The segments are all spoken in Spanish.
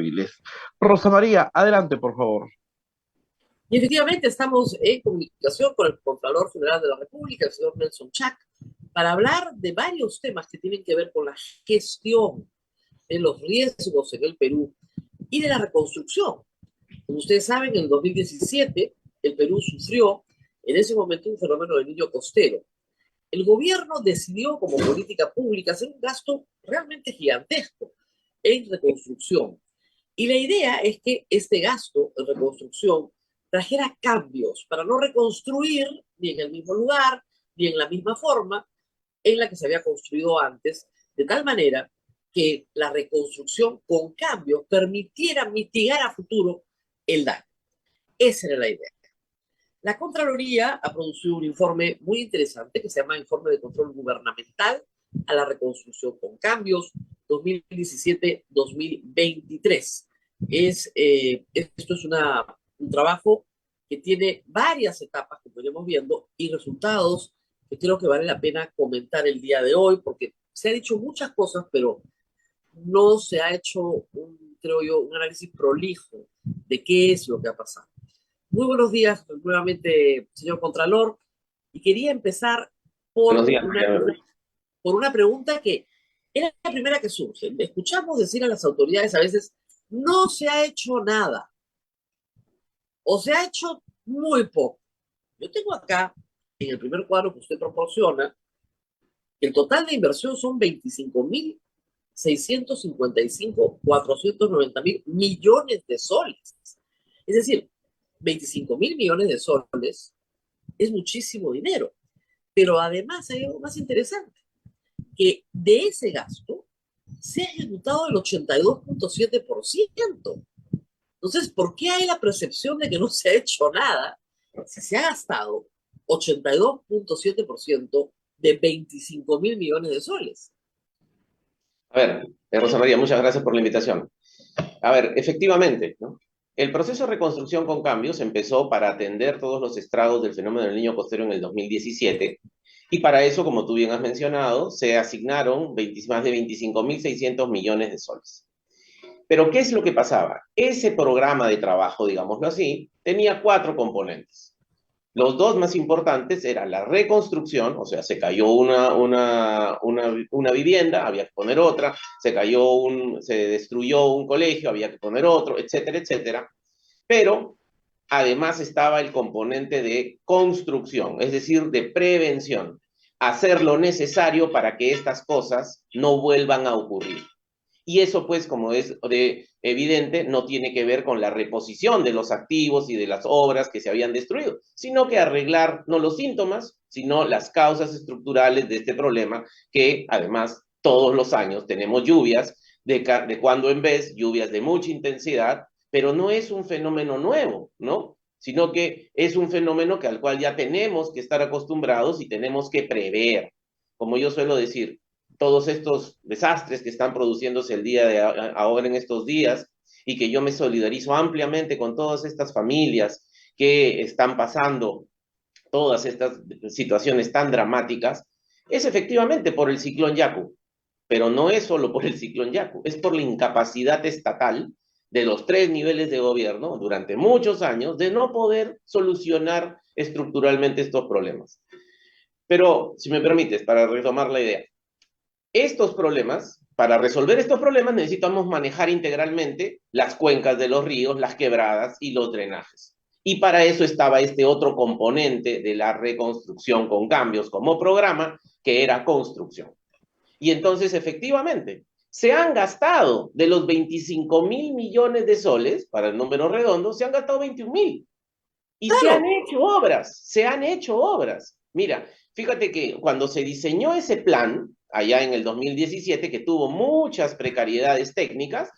móviles. Rosa María, adelante, por favor. Y efectivamente estamos en comunicación con el Contralor General de la República, el señor Nelson Chac, para hablar de varios temas que tienen que ver con la gestión de los riesgos en el Perú y de la reconstrucción. Como ustedes saben, en 2017 el Perú sufrió en ese momento un fenómeno del niño costero. El gobierno decidió como política pública hacer un gasto realmente gigantesco en reconstrucción. Y la idea es que este gasto en reconstrucción trajera cambios para no reconstruir ni en el mismo lugar, ni en la misma forma en la que se había construido antes, de tal manera que la reconstrucción con cambios permitiera mitigar a futuro el daño. Esa era la idea. La Contraloría ha producido un informe muy interesante que se llama Informe de Control Gubernamental a la Reconstrucción con Cambios 2017-2023. Esto es un trabajo que tiene varias etapas, como iremos viendo, y resultados que creo que vale la pena comentar el día de hoy, porque se han dicho muchas cosas, pero no se ha hecho, creo yo, un análisis prolijo de qué es lo que ha pasado. Muy buenos días nuevamente, señor Contralor. Y quería empezar Buenos por días, María. por una pregunta que era la primera que surge. Escuchamos decir a las autoridades a veces, no se ha hecho nada o se ha hecho muy poco. Yo tengo acá, en el primer cuadro que usted proporciona, el total de inversión son 25.655.490.000 millones de soles. Es decir, 25.000 millones de soles es muchísimo dinero. Pero además hay algo más interesante, que de ese gasto se ha ejecutado el 82.7%. Entonces, ¿por qué hay la percepción de que no se ha hecho nada si se ha gastado 82.7% de 25.000 millones de soles? A ver, Rosa María, muchas gracias por la invitación. A ver, efectivamente, ¿no? El proceso de reconstrucción con cambios empezó para atender todos los estragos del fenómeno del niño costero en el 2017 y para eso, como tú bien has mencionado, se asignaron más de 25.600 millones de soles. Pero, ¿qué es lo que pasaba? Ese programa de trabajo, digámoslo así, tenía cuatro componentes. Los dos más importantes eran la reconstrucción, o sea, se cayó una vivienda, había que poner otra, se destruyó un colegio, había que poner otro, etcétera, etcétera. Pero además estaba el componente de construcción, es decir, de prevención, hacer lo necesario para que estas cosas no vuelvan a ocurrir. Y eso, pues, como es evidente, no tiene que ver con la reposición de los activos y de las obras que se habían destruido, sino que arreglar no los síntomas, sino las causas estructurales de este problema, que además todos los años tenemos lluvias de cuando en vez, lluvias de mucha intensidad, pero no es un fenómeno nuevo, ¿no? Sino que es un fenómeno al cual ya tenemos que estar acostumbrados y tenemos que prever. Como yo suelo decir, todos estos desastres que están produciéndose el día de ahora en estos días y que yo me solidarizo ampliamente con todas estas familias que están pasando todas estas situaciones tan dramáticas, es efectivamente por el ciclón Yaku, pero no es solo por el ciclón Yaku, es por la incapacidad estatal de los tres niveles de gobierno durante muchos años de no poder solucionar estructuralmente estos problemas. Pero, si me permites, para retomar la idea, para resolver estos problemas necesitamos manejar integralmente las cuencas de los ríos, las quebradas y los drenajes. Y para eso estaba este otro componente de la reconstrucción con cambios como programa, que era construcción. Y entonces, efectivamente, se han gastado de los 25.000 millones de soles, para el número redondo, se han gastado 21.000. Y Claro, se han hecho obras. Mira, fíjate que cuando se diseñó ese plan, allá en el 2017, que tuvo muchas precariedades técnicas,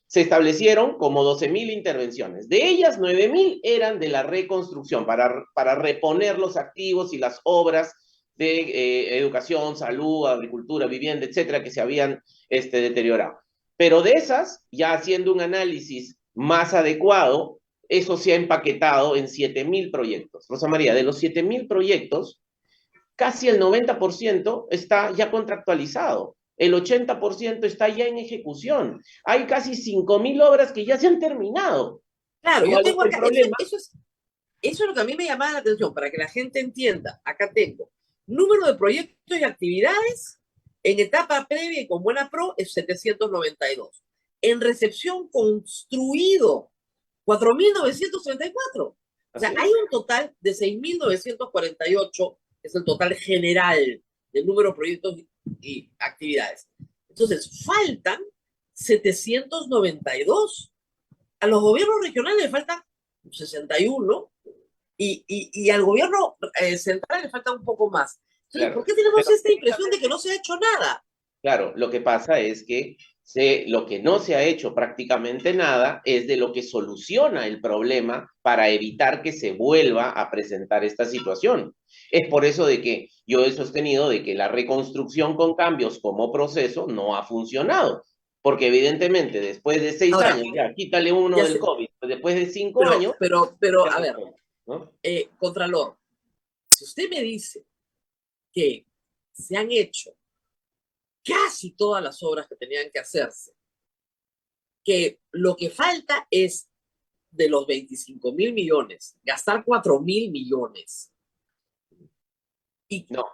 se establecieron como 12.000 intervenciones. De ellas, 9.000 eran de la reconstrucción, para reponer los activos y las obras de educación, salud, agricultura, vivienda, etcétera, que se habían deteriorado. Pero de esas, ya haciendo un análisis más adecuado, eso se ha empaquetado en 7.000 proyectos. Rosa María, de los 7.000 proyectos, casi el 90% está ya contractualizado. el 80% está ya en ejecución. Hay casi 5.000 obras que ya se han terminado. Claro, yo ¿Cuál es tengo el acá, problema? eso es lo que a mí me llamaba la atención, para que la gente entienda. Acá tengo número de proyectos y actividades en etapa previa y con buena pro es 792. En recepción construido, 4.934. O sea, Así hay es. un total de 6.948, que es el total general del número de proyectos y actividades. Entonces, faltan 792. A los gobiernos regionales le faltan 61 y al gobierno central le falta un poco más. Entonces, Claro. ¿por qué tenemos Pero esta impresión de que no se ha hecho nada? claro, lo que pasa es que lo que no se ha hecho prácticamente nada es de lo que soluciona el problema para evitar que se vuelva a presentar esta situación. Es por eso de que yo he sostenido de que la reconstrucción con cambios como proceso no ha funcionado. Porque evidentemente después de 6 años, Ahora, ya quítale uno ya del sé, COVID, pues después de 5 años, se a ver, resuelve, ¿no? Contralor, si usted me dice que se han hecho casi todas las obras que tenían que hacerse, que lo que falta es de los 25.000 millones, gastar 4.000 millones. No,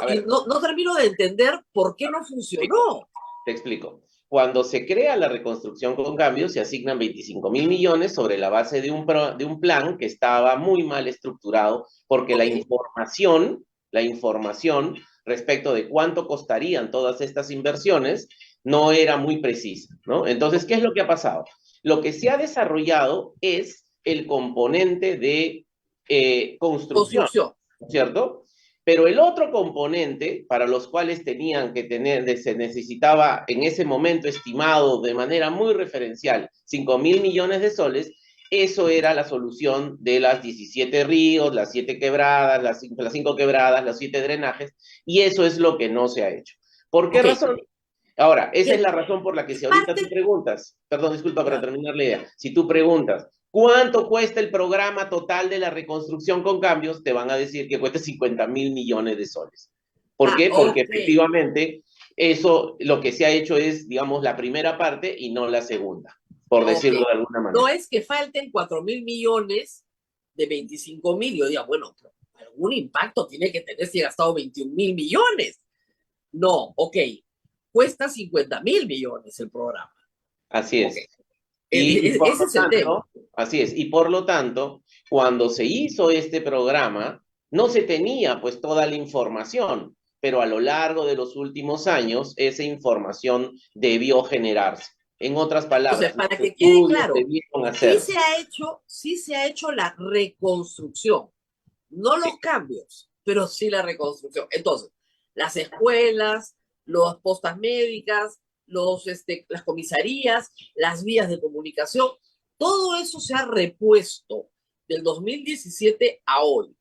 a Y ver, no termino de entender por qué no explico. funcionó. Te explico. Cuando se crea la reconstrucción con cambios, se asignan 25.000 millones sobre la base de un plan que estaba muy mal estructurado, porque Ok, la información respecto de cuánto costarían todas estas inversiones no era muy precisa, ¿no? Entonces, ok. ¿qué es lo que ha pasado? Lo que se ha desarrollado es el componente de construcción, Construcción. ¿cierto? Pero el otro componente para los cuales tenían que tener, se necesitaba en ese momento estimado de manera muy referencial 5.000 millones de soles, eso era la solución de las 17 ríos, las 7 quebradas, las 5 quebradas, los 7 drenajes, y eso es lo que no se ha hecho. ¿Por qué Ok, razón? Ahora, esa es ¿qué la razón por la que si ahorita tú parte? preguntas, perdón, disculpa para Claro. terminar la idea, si tú preguntas, ¿cuánto cuesta el programa total de la reconstrucción con cambios? Te van a decir que cuesta 50.000 millones de soles. ¿Por Ah, qué? Porque ok. efectivamente eso lo que se ha hecho es, digamos, la primera parte y no la segunda, por Ok. decirlo de alguna No manera. es que falten 4.000 millones de 25.000. Yo diga, bueno, algún impacto tiene que tener si he gastado 21.000 millones. No, ok. Cuesta 50.000 millones el programa. Así Ok. es. Y por Ese lo es el tema. tanto, así es, y por lo tanto, cuando se hizo este programa, no se tenía pues toda la información, pero a lo largo de los últimos años esa información debió generarse. En otras Entonces, palabras, los para que quede estudios claro, debieron hacerse. sí se ha hecho la reconstrucción, no Sí, los cambios, pero sí la reconstrucción. Entonces, las escuelas, las postas médicas, las comisarías, las vías de comunicación, todo eso se ha repuesto del 2017 a hoy.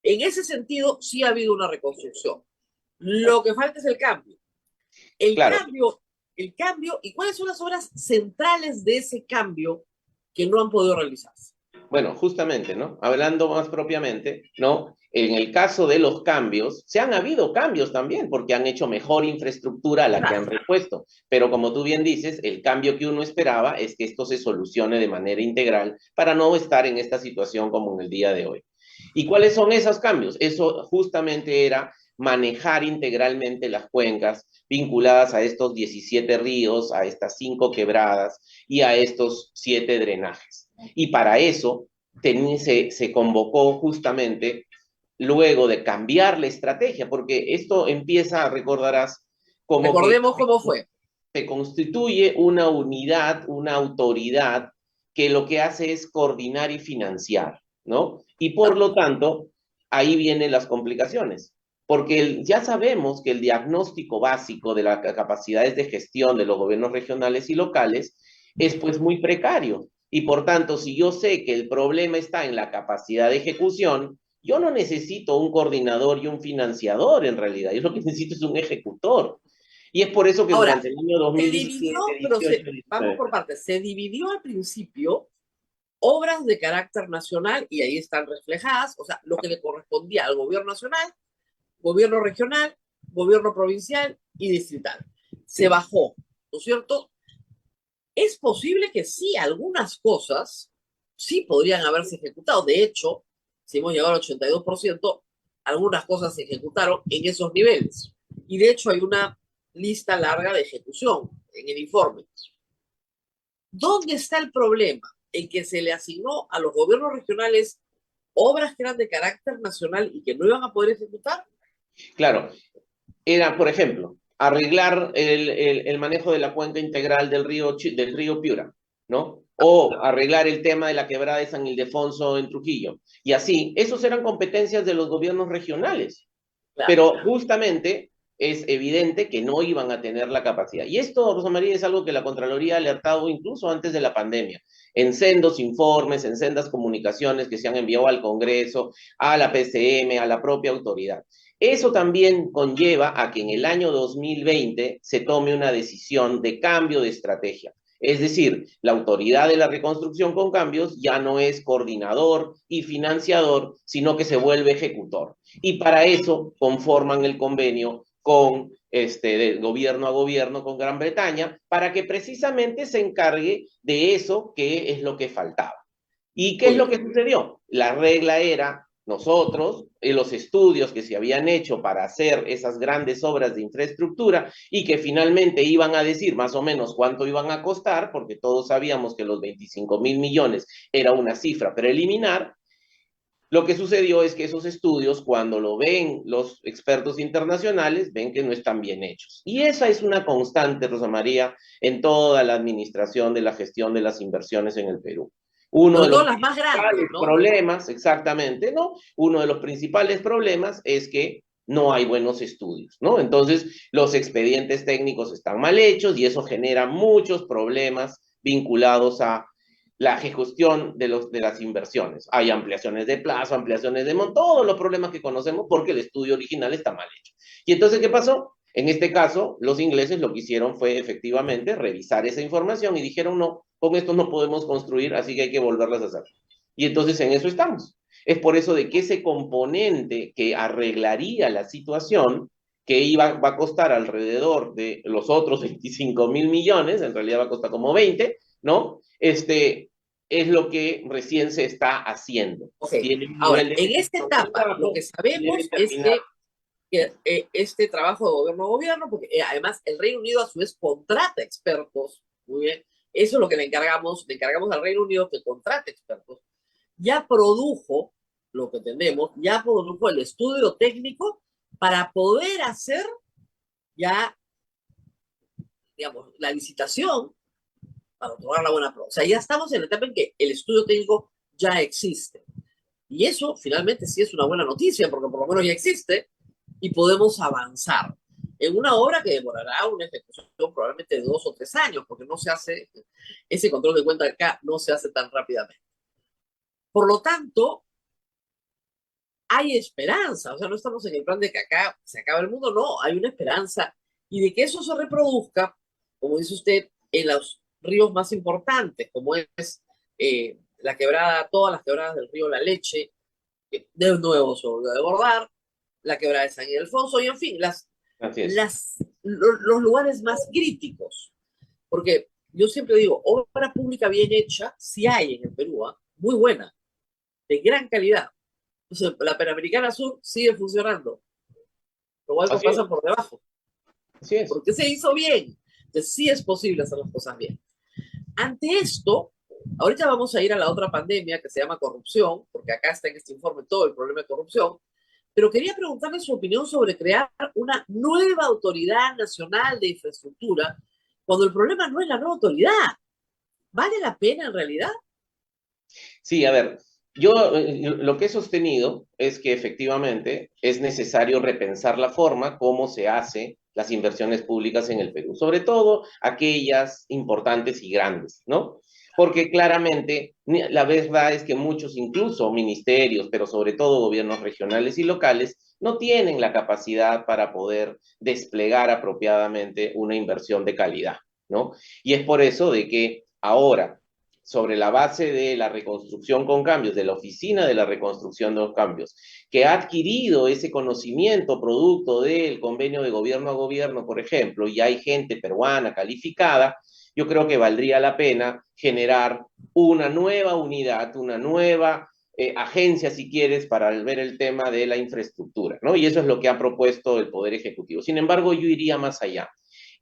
En ese sentido, sí ha habido una reconstrucción. Lo que falta es el cambio. El claro. cambio, el cambio, ¿y cuáles son las obras centrales de ese cambio que no han podido realizarse? Bueno, justamente, ¿no? Hablando más propiamente, ¿no? En el caso de los cambios, se han habido cambios también, porque han hecho mejor infraestructura a la que Claro. han repuesto. Pero como tú bien dices, el cambio que uno esperaba es que esto se solucione de manera integral para no estar en esta situación como en el día de hoy. ¿Y cuáles son esos cambios? Eso justamente era manejar integralmente las cuencas vinculadas a estos 17 ríos, a estas 5 quebradas y a estos 7 drenajes. Y para eso se convocó justamente luego de cambiar la estrategia, porque esto empieza, recordarás, como que Recordemos cómo fue. se constituye una unidad, una autoridad que lo que hace es coordinar y financiar, ¿no? Y por lo tanto, ahí vienen las complicaciones, porque ya sabemos que el diagnóstico básico de las capacidades de gestión de los gobiernos regionales y locales es pues muy precario. Y por tanto, si yo sé que el problema está en la capacidad de ejecución, yo no necesito un coordinador y un financiador en realidad, yo lo que necesito es un ejecutor. Y es por eso que Ahora, durante el año se dividió, 2017, pero 18, vamos 19, por partes, se dividió al principio obras de carácter nacional y ahí están reflejadas, o sea, lo que le correspondía al gobierno nacional, gobierno regional gobierno provincial y distrital. Se bajó, ¿no es cierto? Es posible que sí, algunas cosas sí podrían haberse ejecutado. De hecho, si hemos llegado al 82%, algunas cosas se ejecutaron en esos niveles. Y de hecho hay una lista larga de ejecución en el informe. ¿Dónde está el problema? En que se le asignó a los gobiernos regionales obras que eran de carácter nacional y que no iban a poder ejecutar. Claro, era, por ejemplo, arreglar el manejo de la cuenca integral del río Piura, ¿no? O arreglar el tema de la quebrada de San Ildefonso en Trujillo. Y así, esos eran competencias de los gobiernos regionales. Claro. Pero justamente es evidente que no iban a tener la capacidad. Y esto, Rosa María, es algo que la Contraloría ha alertado incluso antes de la pandemia, en sendos informes, en sendas comunicaciones que se han enviado al Congreso, a la PCM, a la propia autoridad. Eso también conlleva a que en el año 2020 se tome una decisión de cambio de estrategia. Es decir, la autoridad de la reconstrucción con cambios ya no es coordinador y financiador, sino que se vuelve ejecutor. Y para eso conforman el convenio con de gobierno a gobierno con Gran Bretaña, para que precisamente se encargue de eso que es lo que faltaba. ¿Y qué es lo que sucedió? La regla era nosotros, los estudios que se habían hecho para hacer esas grandes obras de infraestructura y que finalmente iban a decir más o menos cuánto iban a costar, porque todos sabíamos que los 25.000 millones era una cifra preliminar. Lo que sucedió es que esos estudios, cuando lo ven los expertos internacionales, ven que no están bien hechos. Y esa es una constante, Rosa María, en toda la administración de la gestión de las inversiones en el Perú. Uno de Sobre los todo las más grandes, ¿no? problemas, exactamente, ¿no? Uno de los principales problemas es que no hay buenos estudios, ¿no? Entonces, los expedientes técnicos están mal hechos y eso genera muchos problemas vinculados a la ejecución de las inversiones. Hay ampliaciones de plazo, ampliaciones de monto, todos los problemas que conocemos porque el estudio original está mal hecho. Y entonces, ¿qué pasó? En este caso, los ingleses lo que hicieron fue efectivamente revisar esa información y dijeron, no, con esto no podemos construir, así que hay que volverlas a hacer. Y entonces en eso estamos. Es por eso de que ese componente que arreglaría la situación, que va a costar alrededor de los otros 25.000 millones, en realidad va a costar como 20, ¿no? Es lo que recién se está haciendo. Okay. Ahora, en esta etapa, lo que sabemos es que este trabajo de gobierno a gobierno, porque además el Reino Unido a su vez contrata expertos, muy bien, eso es lo que le encargamos al Reino Unido que contrate expertos, ya produjo lo que tenemos, ya produjo el estudio técnico para poder hacer ya, digamos, la licitación para otorgar la buena prueba. O sea, ya estamos en la etapa en que el estudio técnico ya existe. Y eso finalmente sí es una buena noticia, porque por lo menos ya existe y podemos avanzar en una obra que demorará una ejecución probablemente de 2 o 3 años, porque no se hace, ese control de cuenta acá no se hace tan rápidamente. Por lo tanto, hay esperanza, o sea, no estamos en el plan de que acá se acaba el mundo, no, hay una esperanza y de que eso se reproduzca, como dice usted, en los ríos más importantes, como es la quebrada, todas las quebradas del río La Leche, de nuevo se volvió a desbordar, la quebrada de San Ildefonso, y en fin, los lugares más críticos. Porque yo siempre digo, obra pública bien hecha, sí hay en el Perú, muy buena, de gran calidad. Entonces, la Panamericana Sur sigue funcionando. Los huecos pasan por debajo. Así es. Porque se hizo bien. Entonces, sí es posible hacer las cosas bien. Ante esto, ahorita vamos a ir a la otra pandemia que se llama corrupción, porque acá está en este informe todo el problema de corrupción, pero quería preguntarle su opinión sobre crear una nueva autoridad nacional de infraestructura, cuando el problema no es la nueva autoridad. ¿Vale la pena en realidad? Sí, a ver, yo lo que he sostenido es que efectivamente es necesario repensar la forma como se hace las inversiones públicas en el Perú, sobre todo aquellas importantes y grandes, ¿no? Porque claramente la verdad es que muchos, incluso ministerios, pero sobre todo gobiernos regionales y locales, no tienen la capacidad para poder desplegar apropiadamente una inversión de calidad, ¿no? Y es por eso de que ahora sobre la base de la reconstrucción con cambios, de la Oficina de la Reconstrucción de los Cambios, que ha adquirido ese conocimiento producto del convenio de gobierno a gobierno, por ejemplo, y hay gente peruana calificada, yo creo que valdría la pena generar una nueva unidad, una nueva agencia, si quieres, para ver el tema de la infraestructura, ¿no? Y eso es lo que ha propuesto el Poder Ejecutivo. Sin embargo, yo iría más allá.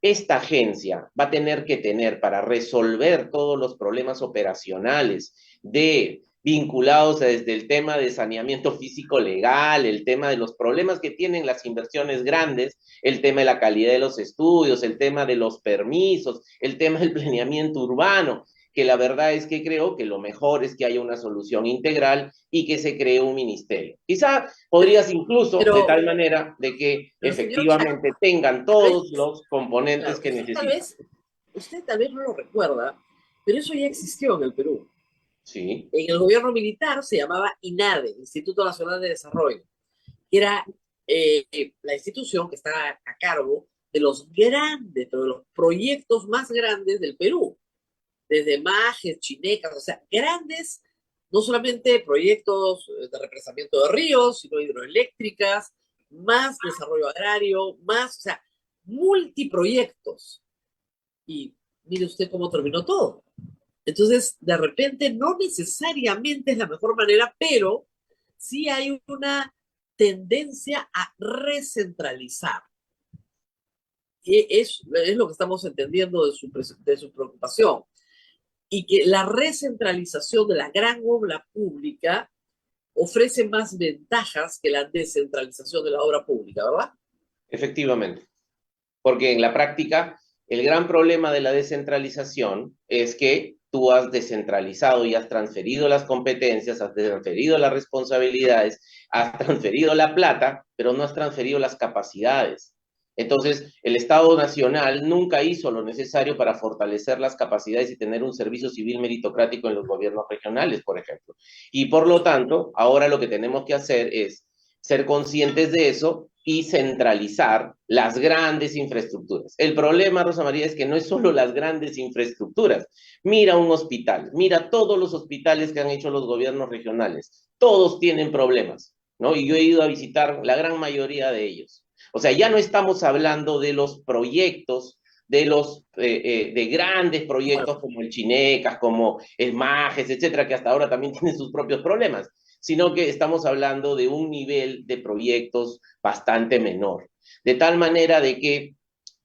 Esta agencia va a tener que tener para resolver todos los problemas operacionales de vinculados desde el tema de saneamiento físico legal, el tema de los problemas que tienen las inversiones grandes, el tema de la calidad de los estudios, el tema de los permisos, el tema del planeamiento urbano, que la verdad es que creo que lo mejor es que haya una solución integral y que se cree un ministerio. Quizá podrías incluso, de Pero, tal manera de que pero señor Chak, efectivamente tengan tal vez, todos los componentes claro, que necesitan. usted tal vez no lo recuerda, pero eso ya existió en el Perú. Sí, En el gobierno militar se llamaba INADE, Instituto Nacional de Desarrollo, que era la institución que estaba a cargo de los grandes, de los proyectos más grandes del Perú, desde Majes, Chinecas, o sea, grandes, no solamente proyectos de represamiento de ríos, sino hidroeléctricas, más desarrollo agrario, más, o sea, multiproyectos. Y mire usted cómo terminó todo. Entonces, de repente, no necesariamente es la mejor manera, pero sí hay una tendencia a recentralizar. Y es lo que estamos entendiendo de su preocupación. Y que la recentralización de la gran obra pública ofrece más ventajas que la descentralización de la obra pública, ¿verdad? efectivamente. Porque en la práctica, el gran problema de la descentralización es que tú has descentralizado y has transferido las competencias, has transferido las responsabilidades, has transferido la plata, pero no has transferido las capacidades. Entonces, el Estado Nacional nunca hizo lo necesario para fortalecer las capacidades y tener un servicio civil meritocrático en los gobiernos regionales, por ejemplo. Y por lo tanto, ahora lo que tenemos que hacer es ser conscientes de eso y centralizar las grandes infraestructuras. El problema, Rosa María, es que no es solo las grandes infraestructuras. Mira un hospital, mira todos los hospitales que han hecho los gobiernos regionales. Todos tienen problemas, ¿no? Y yo he ido a visitar la gran mayoría de ellos. O sea, ya no estamos hablando de los proyectos de grandes Bueno, proyectos como el Chinecas, como el Majes, etcétera, que hasta ahora también tienen sus propios problemas, sino que estamos hablando de un nivel de proyectos bastante menor. De tal manera de que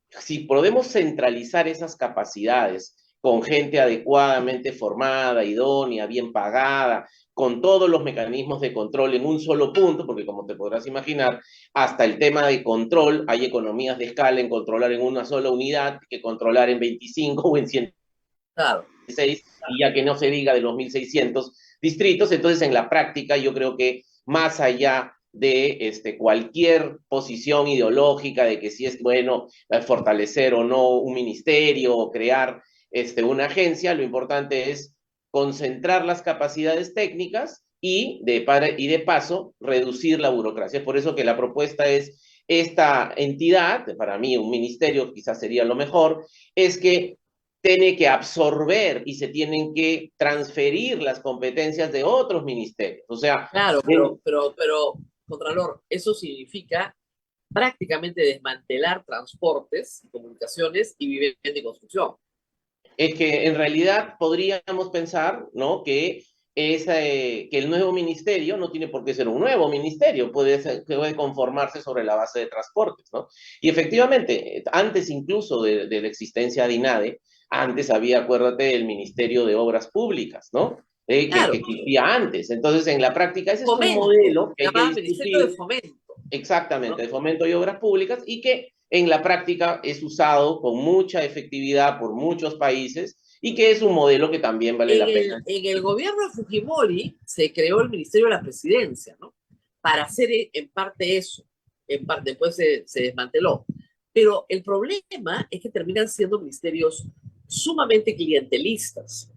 si podemos centralizar esas capacidades con gente adecuadamente formada, idónea, bien pagada, con todos los mecanismos de control en un solo punto, porque como te podrás imaginar, hasta el tema de control, hay economías de escala en controlar en una sola unidad que controlar en 25 o en 100 claro. y ya que no se diga de los 1.600 distritos, entonces en la práctica yo creo que más allá de cualquier posición ideológica de que si es bueno fortalecer o no un ministerio o crear una agencia, lo importante es concentrar las capacidades técnicas y de paso reducir la burocracia. Es por eso que la propuesta es esta entidad, para mí un ministerio quizás sería lo mejor, es que tiene que absorber y se tienen que transferir las competencias de otros ministerios. O sea, Claro, Contralor, eso significa prácticamente desmantelar transportes, comunicaciones y vivienda y construcción. es que en realidad podríamos pensar, ¿no? Que el nuevo ministerio no tiene por qué ser un nuevo ministerio, puede conformarse sobre la base de transportes, ¿no? Y efectivamente, antes incluso de la existencia de INADE, antes había, acuérdate, el Ministerio de Obras Públicas, ¿no? Que Claro, existía antes. Entonces, en la práctica, ese es un fomento, modelo que hay que llamaba Ministerio de discutir Fomento, ¿no? exactamente de fomento y obras públicas y que en la práctica es usado con mucha efectividad por muchos países y que es un modelo que también vale la pena. En el gobierno de Fujimori se creó el Ministerio de la Presidencia, ¿no? Para hacer en parte eso. En parte, después se desmanteló. Pero el problema es que terminan siendo ministerios sumamente clientelistas.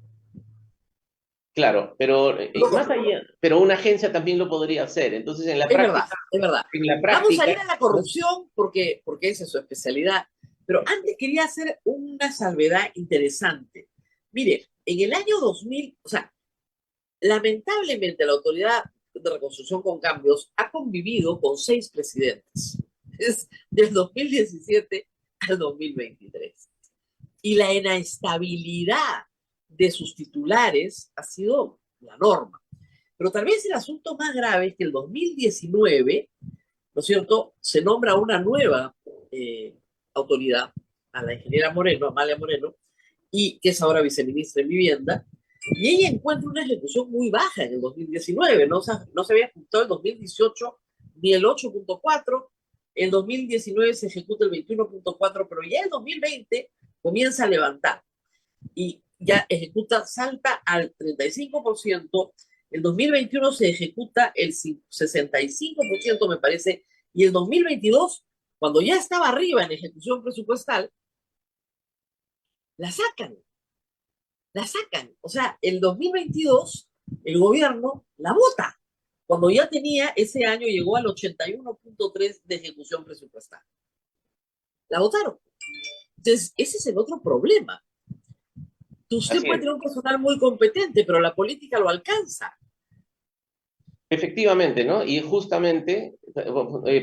Claro, pero más No, allá, pero una agencia también lo podría hacer. Entonces, es verdad, es verdad. en la Vamos a práctica, ir a la ¿no? corrupción porque esa es su especialidad. Pero antes quería hacer una salvedad interesante. Mire, en el año 2000, o sea, lamentablemente la Autoridad de Reconstrucción con Cambios ha convivido con 6 presidentes. Es del 2017 al 2023. Y la inestabilidad de sus titulares ha sido la norma. Pero tal vez el asunto más grave es que el 2019, ¿no es cierto?, se nombra una nueva autoridad, a la ingeniera Moreno, Amalia Moreno, y que es ahora viceministra en Vivienda, y ella encuentra una ejecución muy baja en el 2019, no se había ejecutado el 2018 ni el 8.4, en 2019 se ejecuta el 21.4, pero ya el 2020 comienza a levantar y ya ejecuta, salta al 35%, el 2021 se ejecuta el 65%, me parece, y el 2022, cuando ya estaba arriba en ejecución presupuestal, la sacan, la sacan. O sea, el 2022 el gobierno la vota, cuando ya tenía, ese año llegó al 81.3 de ejecución presupuestal. La votaron. Entonces, ese es el otro problema. Usted puede tener un personal muy competente, pero la política lo alcanza. Efectivamente, ¿no? Y justamente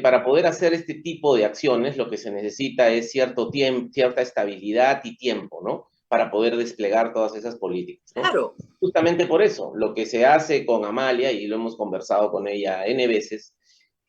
para poder hacer este tipo de acciones lo que se necesita es cierto tiempo, cierta estabilidad y tiempo, ¿no? Para poder desplegar todas esas políticas, ¿no? Claro. Justamente por eso, lo que se hace con Amalia, y lo hemos conversado con ella N veces,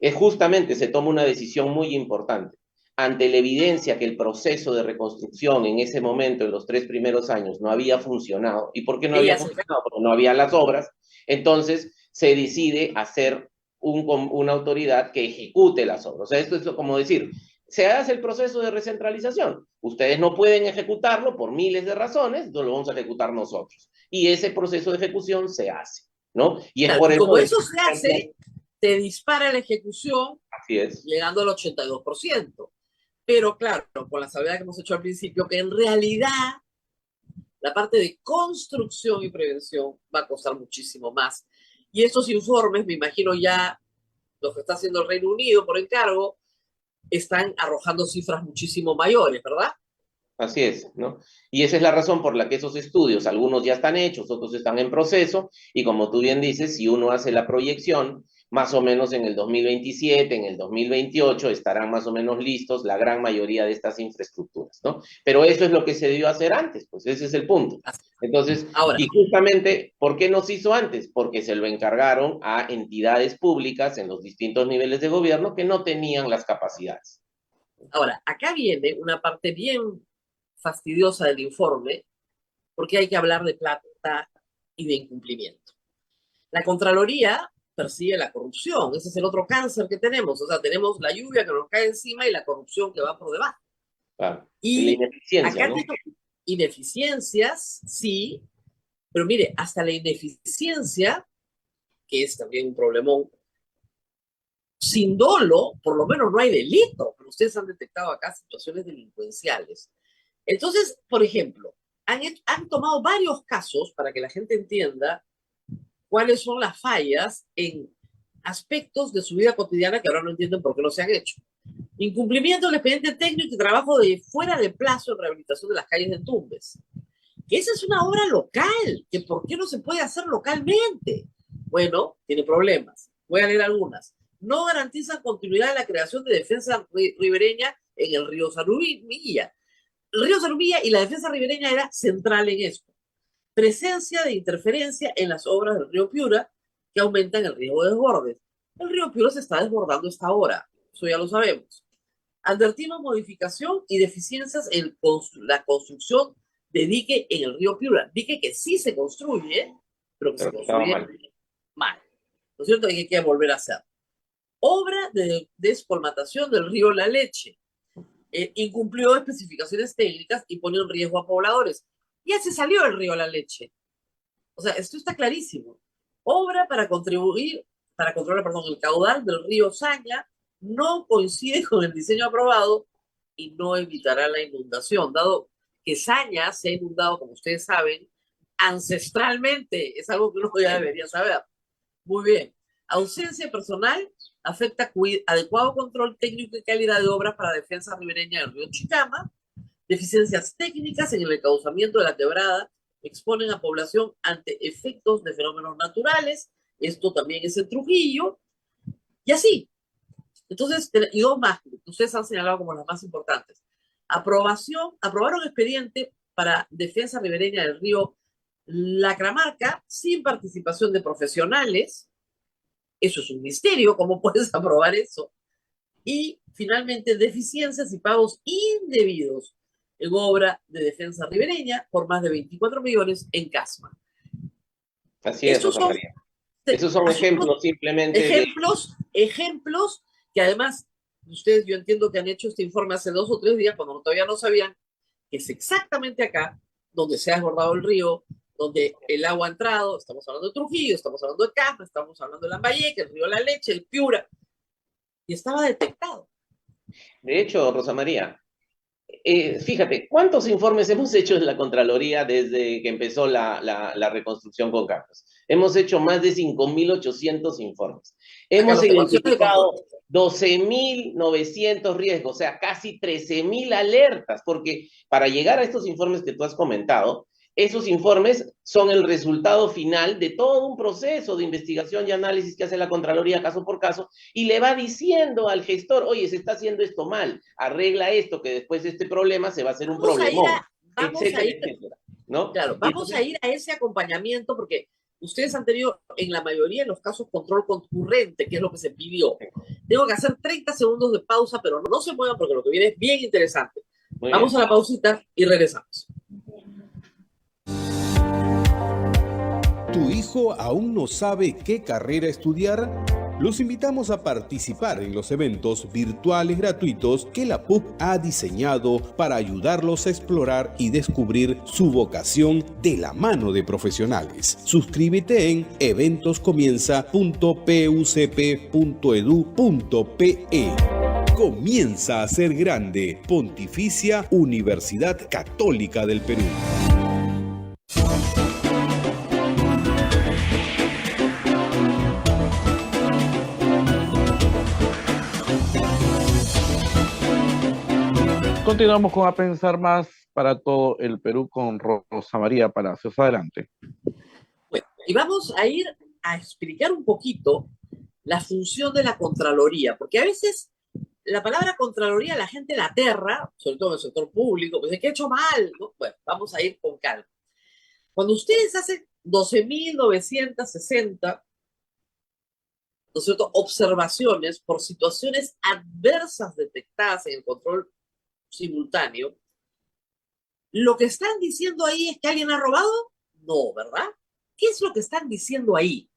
es justamente se toma una decisión muy importante. Ante la evidencia que el proceso de reconstrucción en ese momento, en los 3 primeros años, no había funcionado. ¿Y por qué no había funcionado? Porque no había las obras. Entonces, se decide hacer una autoridad que ejecute las obras. O sea, esto es como decir, se hace el proceso de recentralización. Ustedes no pueden ejecutarlo por miles de razones, entonces lo vamos a ejecutar nosotros. Y ese proceso de ejecución se hace, ¿no? Y es claro, por y eso como eso se hace, te dispara la ejecución, así es, llegando al 82%. Pero claro, con la salvedad que hemos hecho al principio, que en realidad la parte de construcción y prevención va a costar muchísimo más. Y estos informes, me imagino ya los que está haciendo el Reino Unido por encargo, están arrojando cifras muchísimo mayores, ¿verdad? Así es, ¿no? Y esa es la razón por la que esos estudios, algunos ya están hechos, otros están en proceso, y como tú bien dices, si uno hace la proyección, más o menos en el 2027, en el 2028, estarán más o menos listos la gran mayoría de estas infraestructuras, ¿no? Pero eso es lo que se debió hacer antes, pues ese es el punto. Entonces, ahora, y justamente, ¿por qué no se hizo antes? Porque se lo encargaron a entidades públicas en los distintos niveles de gobierno que no tenían las capacidades. Ahora, acá viene una parte bien fastidiosa del informe, porque hay que hablar de plata y de incumplimiento. La Contraloría persigue la corrupción, ese es el otro cáncer que tenemos, o sea, tenemos la lluvia que nos cae encima y la corrupción que va por debajo. Claro. Y la Y ineficiencia, acá ¿no? tengo ineficiencias, sí, pero mire, hasta la ineficiencia, que es también un problemón, sin dolo, por lo menos no hay delito, pero ustedes han detectado acá situaciones delincuenciales. Entonces, por ejemplo, han tomado varios casos para que la gente entienda cuáles son las fallas en aspectos de su vida cotidiana que ahora no entienden por qué no se han hecho. Incumplimiento del expediente técnico y trabajo de fuera de plazo en rehabilitación de las calles de Tumbes. Esa es una obra local, que ¿por qué no se puede hacer localmente? Bueno, tiene problemas. Voy a leer algunas. No garantizan continuidad de la creación de defensa ribereña en el río Zarumilla. El río Zarumilla y la defensa ribereña era central en esto. Presencia de interferencia en las obras del río Piura que aumentan el riesgo de desbordes. El río Piura se está desbordando esta hora, eso ya lo sabemos. Advertimos modificación y deficiencias en la construcción de dique en el río Piura. Dique que sí se construye, pero que se construye mal. ¿No es cierto? Y hay que volver a hacer. Obra de descolmatación del río La Leche. Incumplió especificaciones técnicas y pone en riesgo a pobladores. Ya se salió el río La Leche. O sea, esto está clarísimo. Obra para controlar, el caudal del río Saña no coincide con el diseño aprobado y no evitará la inundación, dado que Saña se ha inundado, como ustedes saben, ancestralmente. Es algo que uno ya debería saber. Muy bien. Ausencia de personal afecta adecuado control técnico y calidad de obras para defensa ribereña del río Chicama. Deficiencias técnicas en el encauzamiento de la quebrada exponen a población ante efectos de fenómenos naturales. Esto también es en Trujillo, y así. Entonces, y dos más, que ustedes han señalado como las más importantes. Aprobaron expediente para defensa ribereña del río Lacramarca sin participación de profesionales. Eso es un misterio, ¿cómo puedes aprobar eso? Y finalmente, deficiencias y pagos indebidos en obra de defensa ribereña por más de 24 millones en Casma. Así es, Rosa María. Esos son ejemplos simplemente ejemplos que además ustedes, yo entiendo que han hecho este informe hace 2 o 3 días, cuando todavía no sabían que es exactamente acá donde se ha desbordado el río, donde el agua ha entrado. Estamos hablando de Trujillo, estamos hablando de Casma, estamos hablando de Lambayeque, el río La Leche, el Piura, y estaba detectado. De hecho, Rosa María, fíjate, ¿cuántos informes hemos hecho en la Contraloría desde que empezó la reconstrucción con cambios? Hemos hecho más de 5.800 informes. Hemos identificado 12.900 riesgos, o sea, casi 13.000 alertas, porque para llegar a estos informes que tú has comentado, esos informes son el resultado final de todo un proceso de investigación y análisis que hace la Contraloría caso por caso, y le va diciendo al gestor, oye, se está haciendo esto mal, arregla esto, que después de este problema se va a hacer un problemón, etcétera, etcétera, ¿no? Claro, vamos a ir a ese acompañamiento, porque ustedes han tenido en la mayoría de los casos control concurrente, que es lo que se pidió. Tengo que hacer 30 segundos de pausa, pero no se muevan porque lo que viene es bien interesante. Vamos a la pausita y regresamos. ¿Tu hijo aún no sabe qué carrera estudiar? Los invitamos a participar en los eventos virtuales gratuitos que la PUC ha diseñado para ayudarlos a explorar y descubrir su vocación de la mano de profesionales. Suscríbete en eventoscomienza.pucp.edu.pe. Comienza a ser grande. Pontificia Universidad Católica del Perú. Continuamos con A Pensar Más para todo el Perú con Rosa María Palacios. Adelante. Bueno, y vamos a ir a explicar un poquito la función de la Contraloría, porque a veces la palabra Contraloría la gente la aterra, sobre todo en el sector público, pues, ¿qué he hecho mal? ¿No? Bueno, vamos a ir con calma. Cuando ustedes hacen 12.960, ¿no es cierto?, observaciones por situaciones adversas detectadas en el control simultáneo, ¿lo que están diciendo ahí es que alguien ha robado? No, ¿verdad? ¿Qué es lo que están diciendo ahí?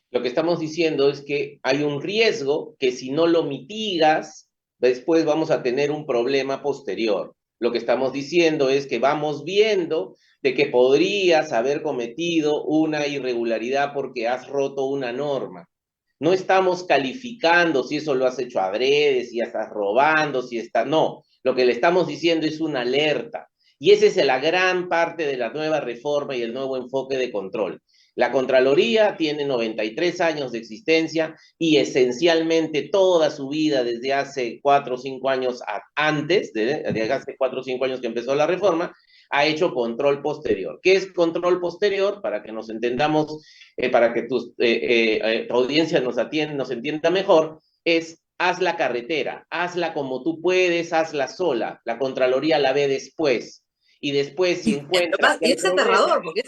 Lo que estamos diciendo es que hay un riesgo que si no lo mitigas, después vamos a tener un problema posterior. Lo que estamos diciendo es que vamos viendo de que podrías haber cometido una irregularidad porque has roto una norma. No estamos calificando si eso lo has hecho adrede, si estás robando, si está... No, lo que le estamos diciendo es una alerta. Y esa es la gran parte de la nueva reforma y el nuevo enfoque de control. La Contraloría tiene 93 años de existencia y esencialmente toda su vida desde hace 4 o 5 años antes, desde hace 4 o 5 años que empezó la reforma, ha hecho control posterior. ¿Qué es control posterior? Para que nos entendamos, para que tu audiencia nos entienda mejor, es haz la carretera, hazla como tú puedes, hazla sola. La Contraloría la ve después. Y después, si encuentras... Y es aterrador, porque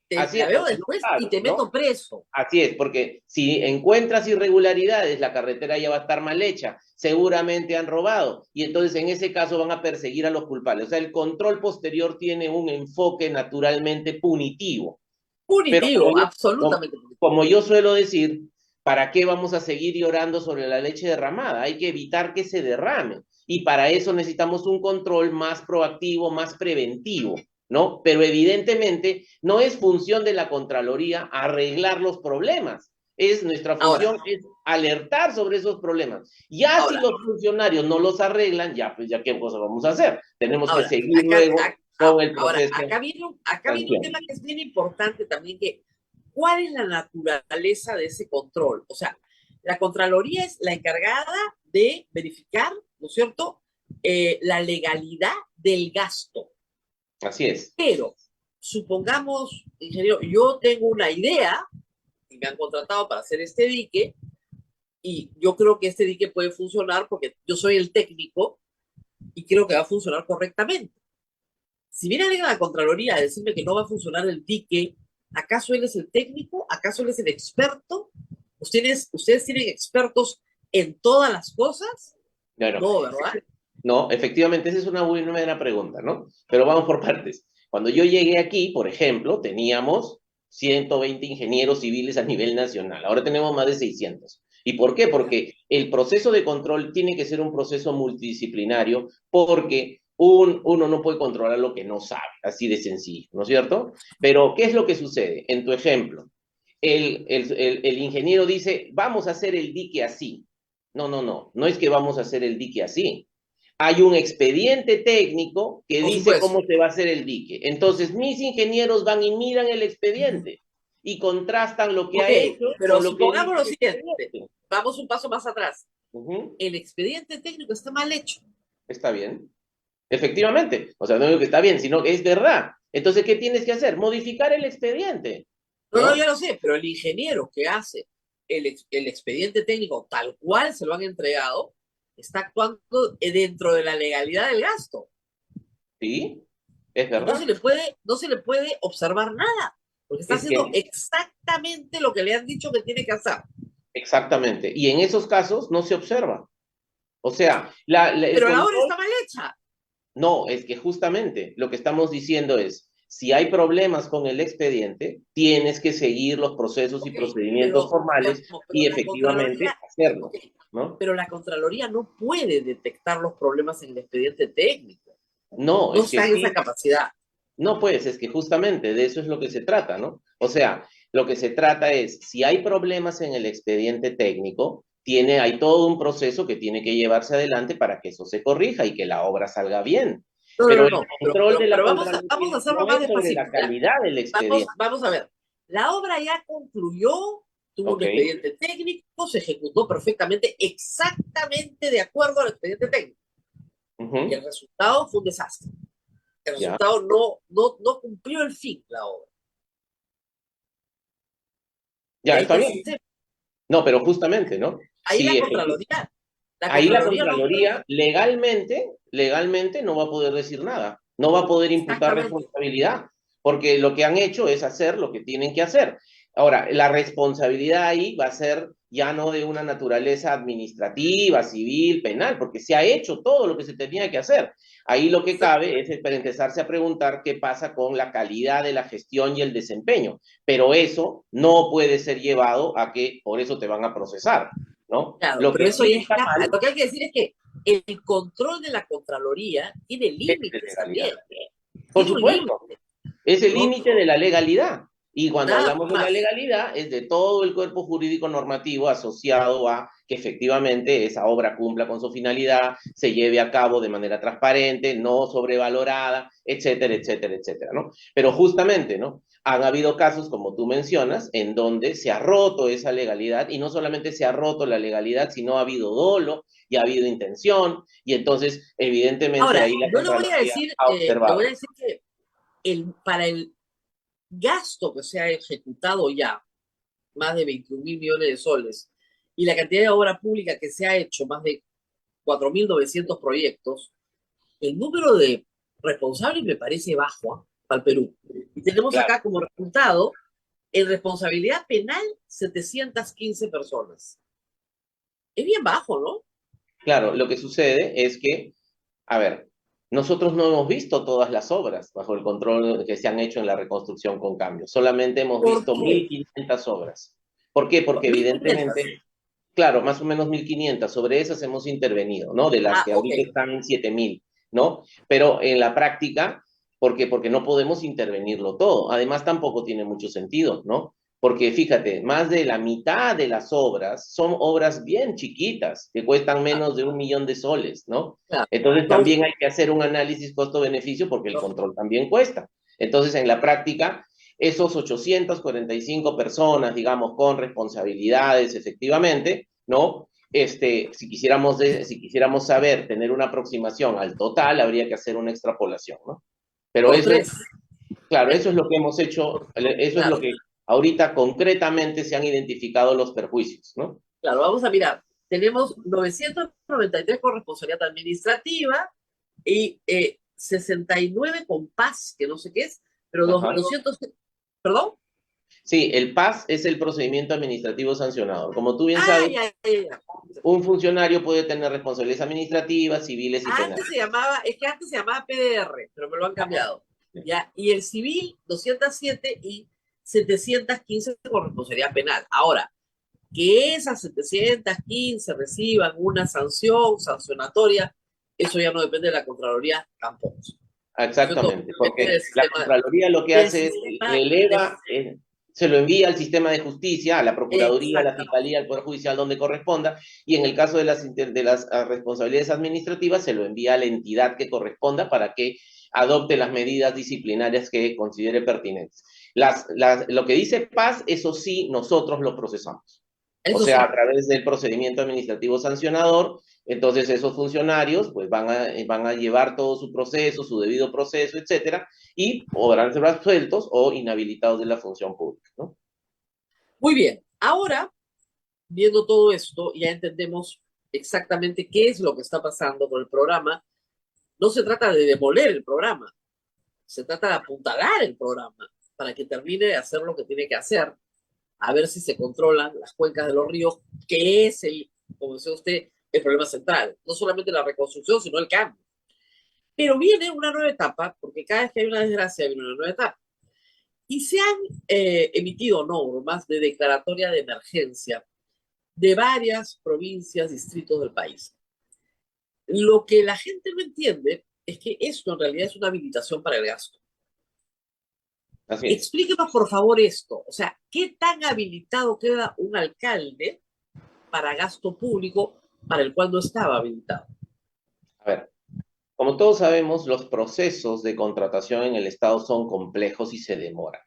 la veo después y te meto preso. Así es, porque si encuentras irregularidades, la carretera ya va a estar mal hecha, seguramente han robado, y entonces en ese caso van a perseguir a los culpables. O sea, el control posterior tiene un enfoque naturalmente punitivo. Punitivo, absolutamente punitivo. Como yo suelo decir, ¿para qué vamos a seguir llorando sobre la leche derramada? Hay que evitar que se derrame, y para eso necesitamos un control más proactivo, más preventivo, ¿no? Pero evidentemente no es función de la Contraloría arreglar los problemas. Nuestra función es alertar sobre esos problemas. Ya si los funcionarios no los arreglan, ya pues ya qué cosa vamos a hacer. Tenemos que seguir luego con el proceso. Acá viene un tema que es bien importante también, que ¿cuál es la naturaleza de ese control? O sea, la Contraloría es la encargada de verificar, ¿no es cierto?, la legalidad del gasto. Así es. Pero supongamos, ingeniero, yo tengo una idea y me han contratado para hacer este dique y yo creo que este dique puede funcionar porque yo soy el técnico y creo que va a funcionar correctamente. Si viene alguien a la Contraloría a decirme que no va a funcionar el dique, ¿acaso él es el técnico? ¿Acaso él es el experto? ¿Ustedes tienen expertos en todas las cosas? Claro. No, ¿verdad? No, efectivamente, esa es una muy buena pregunta, ¿no? Pero vamos por partes. Cuando yo llegué aquí, por ejemplo, teníamos 120 ingenieros civiles a nivel nacional. Ahora tenemos más de 600. ¿Y por qué? Porque el proceso de control tiene que ser un proceso multidisciplinario porque uno no puede controlar lo que no sabe, así de sencillo, ¿no es cierto? Pero, ¿qué es lo que sucede? En tu ejemplo, el ingeniero dice, vamos a hacer el dique así. No es que vamos a hacer el dique así. Hay un expediente técnico que Por dice supuesto. cómo se va a hacer el dique. Entonces, mis ingenieros van y miran el expediente y contrastan lo que Ok, ha hecho pero con lo que supongamos dice lo el siguiente. expediente. Vamos un paso más atrás. Ujú. El expediente técnico está mal hecho. Está bien. Efectivamente. O sea, no digo que está bien, sino que es verdad. Entonces, ¿qué tienes que hacer? Modificar el expediente, No, ¿no? ya lo sé, pero el ingeniero que hace el expediente técnico tal cual se lo han entregado, está actuando dentro de la legalidad del gasto. Sí, es Y verdad. no se le puede observar nada, porque está Es haciendo que, exactamente lo que le han dicho que tiene que hacer. exactamente. Y en esos casos no se observa. O sea, el Pero la obra control. está mal hecha. No, es que justamente lo que estamos diciendo es, si hay problemas con el expediente, tienes que seguir los procesos y Ok, procedimientos digamos, formales pero y la Contraloría, efectivamente hacerlo, ok, ¿no? pero la Contraloría no puede detectar los problemas en el expediente técnico. No, No es que está en esa sí, capacidad. no pues, es que justamente de eso es lo que se trata, ¿no? O sea, lo que se trata es, si hay problemas en el expediente técnico, hay todo un proceso que tiene que llevarse adelante para que eso se corrija y que la obra salga bien. No, no, Pero no, el no, control de la pero vamos a Contraloría hacerlo no más es sobre despacito, la ¿ya? calidad del expediente. Vamos a ver. La obra ya concluyó, tuvo un Ok. expediente técnico, se ejecutó perfectamente, exactamente de acuerdo al expediente técnico. Y el Ujú. resultado fue un desastre. El Ya, resultado no cumplió el fin, la obra. Y ya, ahí está está el bien. sistema. No, pero justamente, ¿no? Ahí Sí, La ahí la Contraloría no puede. Contraloría legalmente no va a poder decir nada, no va a poder imputar Exactamente. responsabilidad, porque lo que han hecho es hacer lo que tienen que hacer. Ahora, la responsabilidad ahí va a ser ya no de una naturaleza administrativa, civil, penal, porque se ha hecho todo lo que se tenía que hacer. Ahí lo que cabe es para empezarse a preguntar qué pasa con la calidad de la gestión y el desempeño, pero eso no puede ser llevado a que por eso te van a procesar, ¿no? Claro, Lo pero que eso sí ya está escapa. mal Lo que hay que decir es que el control de la Contraloría tiene es de límites legalidad. también. Por Tiene un supuesto, límite, es el ¿no? límite de la legalidad. Y cuando Nada hablamos de la más. legalidad, es de todo el cuerpo jurídico normativo asociado a que efectivamente esa obra cumpla con su finalidad, se lleve a cabo de manera transparente, no sobrevalorada, etcétera, etcétera, etcétera, ¿no? Pero justamente, ¿no? Han habido casos, como tú mencionas, en donde se ha roto esa legalidad y no solamente se ha roto la legalidad, sino ha habido dolo y ha habido intención y entonces, evidentemente, Ahora, ahí la yo Contraloría ha le voy a observado. decir que para el gasto que se ha ejecutado ya, más de 21.000 millones de soles, y la cantidad de obra pública que se ha hecho, más de 4.900 proyectos, el número de responsables me parece bajo, para el Perú. Y tenemos Claro. acá como resultado, en responsabilidad penal, 715 personas. Es bien bajo, ¿no? Claro, lo que sucede es que, a ver, nosotros no hemos visto todas las obras bajo el control que se han hecho en la reconstrucción con cambios. Solamente hemos ¿Por visto qué? 1.500 obras. ¿Por qué? Porque 1.500. evidentemente, claro, más o menos 1.500. Sobre esas hemos intervenido, ¿no? De las Ah, que ok. ahorita están en 7.000, ¿no? Pero en la práctica, ¿por qué? Porque no podemos intervenirlo todo. Además, tampoco tiene mucho sentido, ¿no? Porque fíjate, más de la mitad de las obras son obras bien chiquitas, que cuestan Ah, menos de 1 millón de soles, ¿no? claro. Entonces Entonces, también hay que hacer un análisis costo-beneficio porque el control también cuesta. Entonces, en la práctica, esos 845 personas, digamos, con responsabilidades efectivamente, ¿no? Si quisiéramos saber, tener una aproximación al total, habría que hacer una extrapolación, ¿no? Pero por eso es, tres. Claro, eso es lo que hemos hecho, eso es lo Claro, que ahorita concretamente se han identificado los perjuicios, ¿no? claro, vamos a mirar. Tenemos 993 con responsabilidad administrativa y 69 con paz, que no sé qué es, pero Ajá. 200, ¿perdón? Sí, el PAS es el procedimiento administrativo sancionador. Como tú bien Ah, sabes, ya, ya, ya. un funcionario puede tener responsabilidades administrativas, civiles y penales. Antes se llamaba, es que antes se llamaba PDR, pero me lo han cambiado. ¿Ya? Y el civil, 207 y 715 con responsabilidad penal. Ahora, que esas 715 reciban una sanción sancionatoria, eso ya no depende de la Contraloría tampoco. Eso Exactamente, depende porque la Contraloría lo que del hace es sistema eleva, se lo envía al sistema de justicia, a la Procuraduría, a la exactamente. Fiscalía, al Poder Judicial, donde corresponda, y en el caso de las responsabilidades administrativas, se lo envía a la entidad que corresponda para que adopte las medidas disciplinarias que considere pertinentes. Lo que dice Paz, eso sí, nosotros lo procesamos. O Eso sea, a sí. través del procedimiento administrativo sancionador, entonces esos funcionarios pues van a llevar todo su proceso, su debido proceso, etcétera, y podrán ser absueltos o inhabilitados de la función pública, ¿no? Muy bien. Ahora, viendo todo esto, ya entendemos exactamente qué es lo que está pasando con el programa. No se trata de demoler el programa, se trata de apuntalar el programa para que termine de hacer lo que tiene que hacer, a ver si se controlan las cuencas de los ríos, que es como decía usted, el problema central. No solamente la reconstrucción, sino el cambio. Pero viene una nueva etapa, porque cada vez que hay una desgracia viene una nueva etapa. Y se han emitido normas de declaratoria de emergencia de varias provincias, distritos del país. Lo que la gente no entiende es que esto en realidad es una habilitación para el gasto. Así es. Explíquenos, por favor, esto. O sea, ¿qué tan habilitado queda un alcalde para gasto público para el cual no estaba habilitado? A ver, como todos sabemos, los procesos de contratación en el Estado son complejos y se demoran.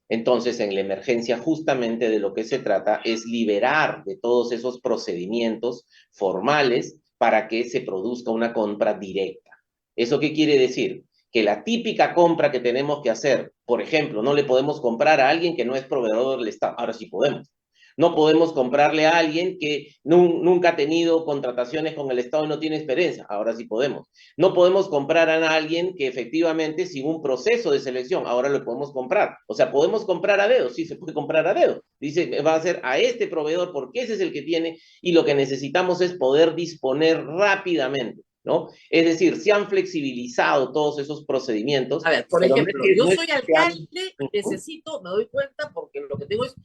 Entonces, en la emergencia, justamente de lo que se trata es liberar de todos esos procedimientos formales para que se produzca una compra directa. ¿Eso qué quiere decir? Que la típica compra que tenemos que hacer, por ejemplo, no le podemos comprar a alguien que no es proveedor del Estado, ahora sí podemos. No podemos comprarle a alguien que nunca ha tenido contrataciones con el Estado y no tiene experiencia, ahora sí podemos. No podemos comprar a alguien que efectivamente sin un proceso de selección, ahora lo podemos comprar. O sea, podemos comprar a dedo, sí se puede comprar a dedo. Dice, va a ser a este proveedor porque ese es el que tiene y lo que necesitamos es poder disponer rápidamente, ¿no? Es decir, se han flexibilizado todos esos procedimientos. A ver, por Pero ejemplo, yo no es soy que sean... alcalde y necesito, me doy cuenta porque lo que tengo es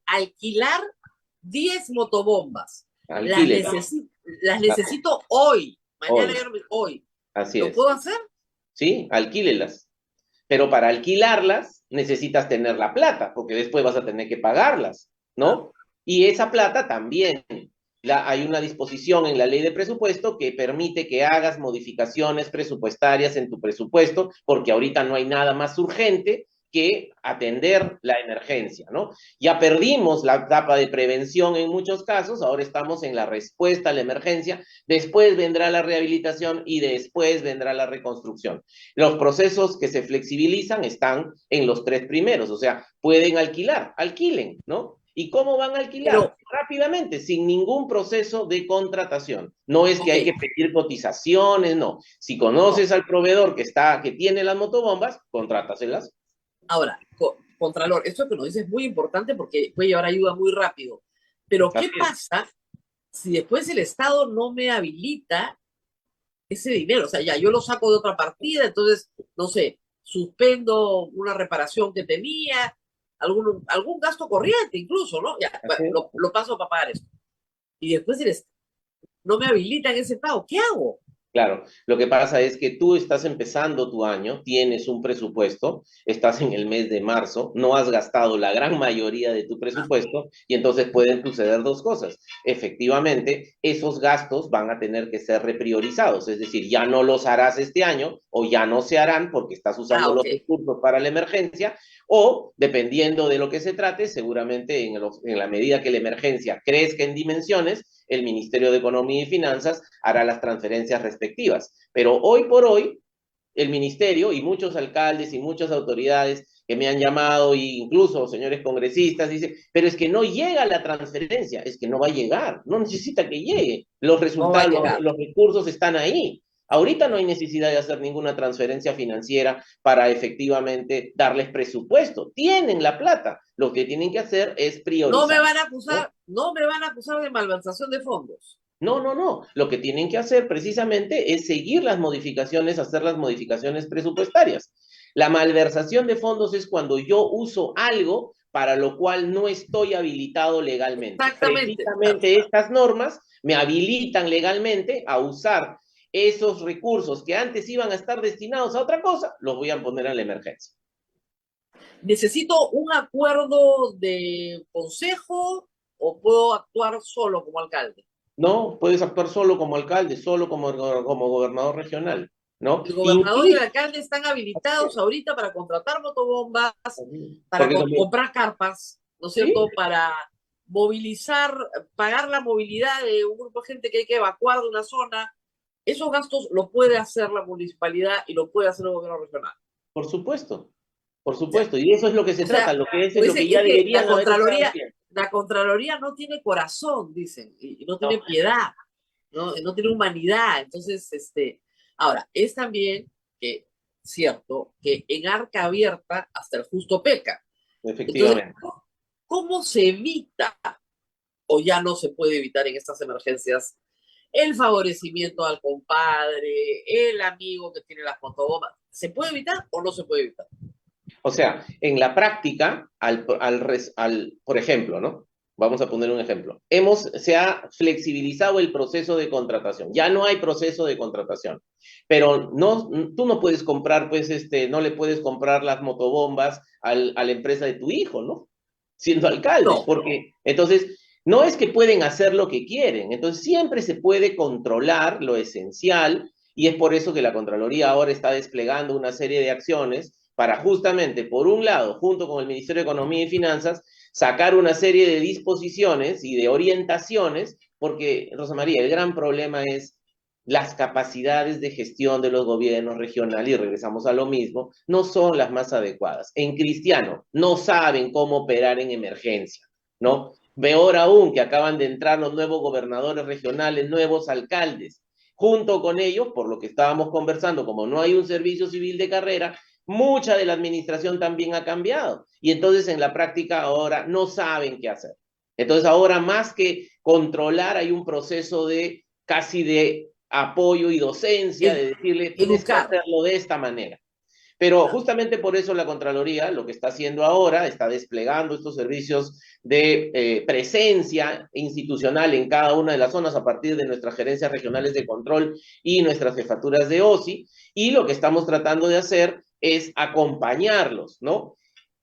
alquilar 10 motobombas. Las, Alquílela, necesi las necesito hoy. Mañana hoy, ya no hoy. así ¿Lo es. puedo hacer? ¿Sí? Alquílelas. Pero para alquilarlas necesitas tener la plata, porque después vas a tener que pagarlas, Ah, ¿no? Y esa plata también, hay una disposición en la ley de presupuesto que permite que hagas modificaciones presupuestarias en tu presupuesto, porque ahorita no hay nada más urgente que atender la emergencia, ¿no? Ya perdimos la etapa de prevención en muchos casos, ahora estamos en la respuesta a la emergencia, después vendrá la rehabilitación y después vendrá la reconstrucción. Los procesos que se flexibilizan están en los tres primeros, o sea, pueden alquilar, alquilen, ¿no? ¿Y cómo van a alquilar? pero, Rápidamente, sin ningún proceso de contratación. No es que ok, hay que pedir cotizaciones, no. Si no. conoces al proveedor que tiene las motobombas, contrátaselas. Ahora, Contralor, esto que nos dice es muy importante porque puede llevar ayuda muy rápido. Pero, ¿qué Así es. pasa si después el Estado no me habilita ese dinero? O sea, ya yo lo saco de otra partida, entonces, no sé, suspendo una reparación que tenía, algún gasto corriente incluso, ¿no? Ya, bueno, Así es. lo paso para pagar esto. Y después no me habilitan ese pago, ¿qué hago? Claro, lo que pasa es que tú estás empezando tu año, tienes un presupuesto, estás en el mes de marzo, no has gastado la gran mayoría de tu presupuesto y entonces pueden suceder dos cosas. Efectivamente, esos gastos van a tener que ser repriorizados, es decir, ya no los harás este año o ya no se harán porque estás Ah, usando ok. los recursos para la emergencia o, dependiendo de lo que se trate, seguramente en la medida que la emergencia crezca en dimensiones, el Ministerio de Economía y Finanzas hará las transferencias respectivas. Pero hoy por hoy, el ministerio y muchos alcaldes y muchas autoridades que me han llamado, e incluso señores congresistas, dicen, pero es que no llega la transferencia, es que no va a llegar, no necesita que llegue, los No va a resultados, llegar. los recursos están ahí. Ahorita no hay necesidad de hacer ninguna transferencia financiera para efectivamente darles presupuesto. Tienen la plata. Lo que tienen que hacer es priorizar, ¿no? No me van a acusar de malversación de fondos. No, no, no. Lo que tienen que hacer precisamente es seguir las modificaciones, hacer las modificaciones presupuestarias. La malversación de fondos es cuando yo uso algo para lo cual no estoy habilitado legalmente. Exactamente. Precisamente estas normas me habilitan legalmente a usar esos recursos que antes iban a estar destinados a otra cosa, los voy a poner en la emergencia. ¿Necesito un acuerdo de consejo o puedo actuar solo como alcalde? No, puedes actuar solo como alcalde, solo como gobernador regional, ¿no? El gobernador y el Incluso, alcalde están habilitados ahorita para contratar motobombas, para porque como, comprar carpas, ¿no es sí, cierto? Para movilizar, pagar la movilidad de un grupo de gente que hay que evacuar de una zona. Esos gastos los puede hacer la municipalidad y lo puede hacer el gobierno regional. por supuesto, por O sea, supuesto, y eso es lo que se o trata, sea, lo que es pues lo que ya es que deberían haber estado haciendo. La Contraloría no tiene corazón, dicen, y no No, tiene piedad, no tiene humanidad. Entonces, ahora, es también que, cierto, que en arca abierta hasta el justo peca. Entonces, efectivamente. ¿cómo se evita, o ya no se puede evitar en estas emergencias, el favorecimiento al compadre, el amigo que tiene las fotobombas? ¿Se puede evitar o no se puede evitar? O sea, en la práctica, por ejemplo, ¿no? Vamos a poner un ejemplo. Se ha flexibilizado el proceso de contratación. Ya no hay proceso de contratación. Pero no, tú no puedes comprar, pues, no le puedes comprar las motobombas a la empresa de tu hijo, ¿no? Siendo alcalde, No, porque entonces no es que pueden hacer lo que quieren. Entonces siempre se puede controlar lo esencial y es por eso que la Contraloría ahora está desplegando una serie de acciones para justamente, por un lado, junto con el Ministerio de Economía y Finanzas, sacar una serie de disposiciones y de orientaciones, porque, Rosa María, el gran problema es las capacidades de gestión de los gobiernos regionales, y regresamos a lo mismo, no son las más adecuadas. En Cristiano, no saben cómo operar en emergencia, ¿no? Peor aún, que acaban de entrar los nuevos gobernadores regionales, nuevos alcaldes. Junto con ellos, por lo que estábamos conversando, como no hay un servicio civil de carrera, mucha de la administración también ha cambiado y entonces en la práctica ahora no saben qué hacer. Entonces ahora más que controlar hay un proceso de casi de apoyo y docencia, de decirle tienes que educar. hacerlo de esta manera. Pero justamente por eso la Contraloría lo que está haciendo ahora, está desplegando estos servicios de presencia institucional en cada una de las zonas a partir de nuestras gerencias regionales de control y nuestras jefaturas de OSI, y lo que estamos tratando de hacer es acompañarlos, ¿no?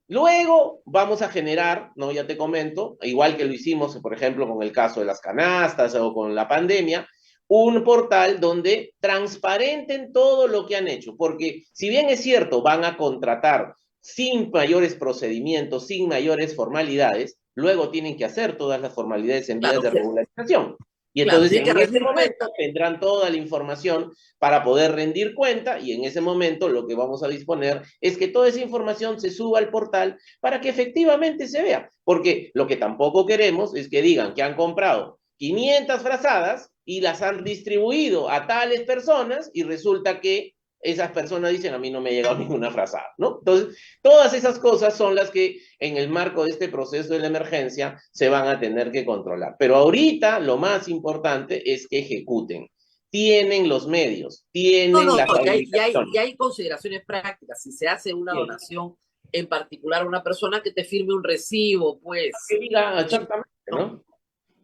Luego vamos a generar, ¿no? Ya te comento, igual que lo hicimos, por ejemplo, con el caso de las canastas o con la pandemia, un portal donde transparenten todo lo que han hecho, porque si bien es cierto, van a contratar sin mayores procedimientos, sin mayores formalidades, luego tienen que hacer todas las formalidades en vías Claro, de regularización. Y claro, entonces tiene que en ese rendir momento cuenta. tendrán toda la información para poder rendir cuenta y en ese momento lo que vamos a disponer es que toda esa información se suba al portal para que efectivamente se vea, porque lo que tampoco queremos es que digan que han comprado 500 frazadas y las han distribuido a tales personas y resulta que esas personas dicen a mí no me ha llegado ninguna frazada, ¿no? Entonces, todas esas cosas son las que en el marco de este proceso de la emergencia se van a tener que controlar. Pero ahorita lo más importante es que ejecuten. Tienen los medios, No, tienen no, las ya habilitaciones. hay consideraciones prácticas. Si se hace una donación en particular a una persona que te firme un recibo, Que pues, diga exactamente, no, ¿no?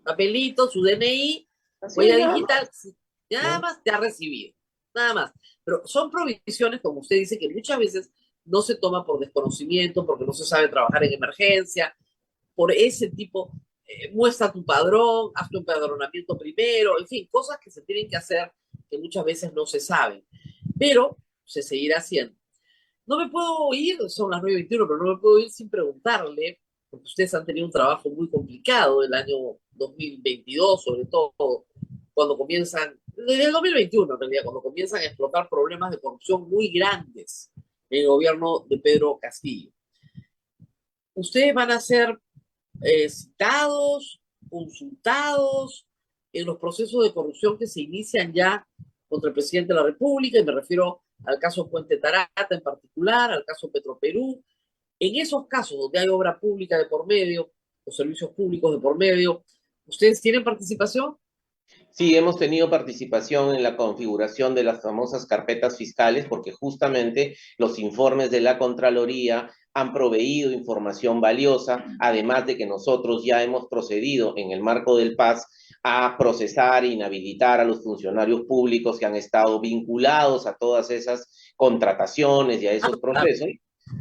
papelito, su DNI, Así es huella nada más, digital, nada ¿no? más te ha recibido, nada más. Pero son provisiones, como usted dice, que muchas veces no se toma por desconocimiento, porque no se sabe trabajar en emergencia, por ese tipo, muestra tu padrón, haz tu empadronamiento primero, en fin, cosas que se tienen que hacer que muchas veces no se saben, pero se seguirá haciendo. No me puedo ir, son las 9:21, pero no me puedo ir sin preguntarle, porque ustedes han tenido un trabajo muy complicado el año 2022, sobre todo, cuando comienzan, desde el 2021 en realidad, cuando comienzan a explotar problemas de corrupción muy grandes en el gobierno de Pedro Castillo. ustedes van a ser citados, consultados en los procesos de corrupción que se inician ya contra el presidente de la República, y me refiero al caso Puente Tarata en particular, al caso Petroperú. En esos casos donde hay obra pública de por medio, o servicios públicos de por medio, ¿ustedes tienen participación? Sí, hemos tenido participación en la configuración de las famosas carpetas fiscales porque justamente los informes de la Contraloría han proveído información valiosa, además de que nosotros ya hemos procedido en el marco del PAS a procesar e inhabilitar a los funcionarios públicos que han estado vinculados a todas esas contrataciones y a esos procesos,